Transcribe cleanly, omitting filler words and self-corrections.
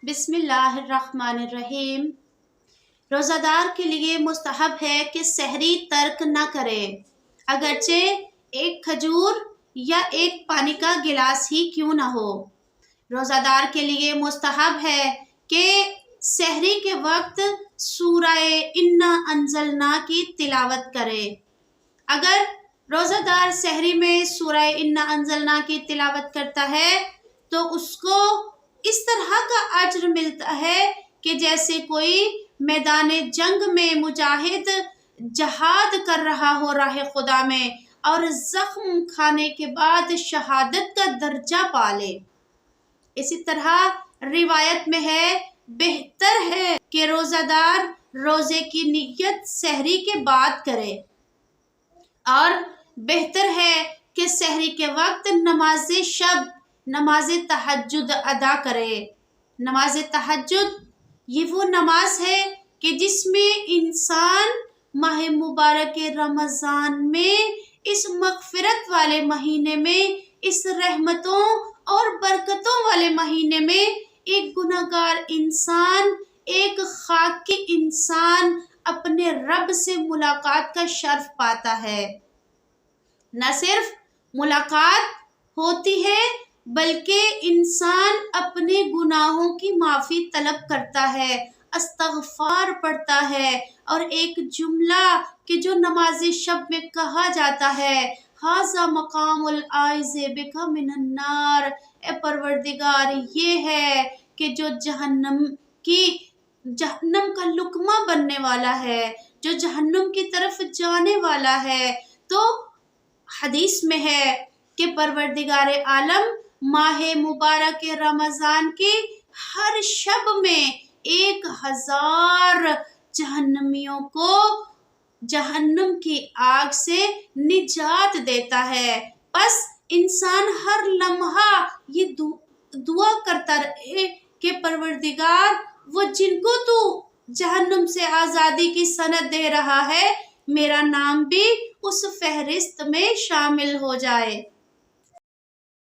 بسم اللہ الرحمن الرحیم۔ روزہ دار کے لیے مستحب ہے کہ سحری ترک نہ کرے، اگرچہ ایک کھجور یا ایک پانی کا گلاس ہی کیوں نہ ہو۔ روزہ دار کے لیے مستحب ہے کہ سحری کے وقت سورہ انا انزلنا کی تلاوت کرے۔ اگر روزہ دار سحری میں سورہ انا انزلنا کی تلاوت کرتا ہے تو اس کو اس طرح کا اجر ملتا ہے کہ جیسے کوئی میدان جنگ میں مجاہد جہاد کر رہا ہو راہ خدا میں اور زخم کھانے کے بعد شہادت کا درجہ پالے۔ اسی طرح روایت میں ہے، بہتر ہے کہ روزہ دار روزے کی نیت سحری کے بعد کرے، اور بہتر ہے کہ سحری کے وقت نماز تہجد ادا کرے۔ نماز تہجد یہ وہ نماز ہے کہ جس میں انسان ماہ مبارک رمضان میں، اس مغفرت والے مہینے میں، اس رحمتوں اور برکتوں والے مہینے میں ایک گناہگار انسان، ایک خاکی انسان اپنے رب سے ملاقات کا شرف پاتا ہے۔ نہ صرف ملاقات ہوتی ہے بلکہ انسان اپنے گناہوں کی معافی طلب کرتا ہے، استغفار پڑھتا ہے، اور ایک جملہ کہ جو نماز شب میں کہا جاتا ہے، ھذا مقام العائذ بک من النار، اے پروردگار یہ ہے کہ جو جہنم کا لقمہ بننے والا ہے، جو جہنم کی طرف جانے والا ہے۔ تو حدیث میں ہے کہ پروردگار عالم ماہ مبارک رمضان کے ہر شب میں 1000 جہنمیوں کو جہنم کی آگ سے نجات دیتا ہے۔ بس انسان ہر لمحہ یہ دعا کرتا رہے کہ پروردگار وہ جن کو تو جہنم سے آزادی کی سند دے رہا ہے، میرا نام بھی اس فہرست میں شامل ہو جائے۔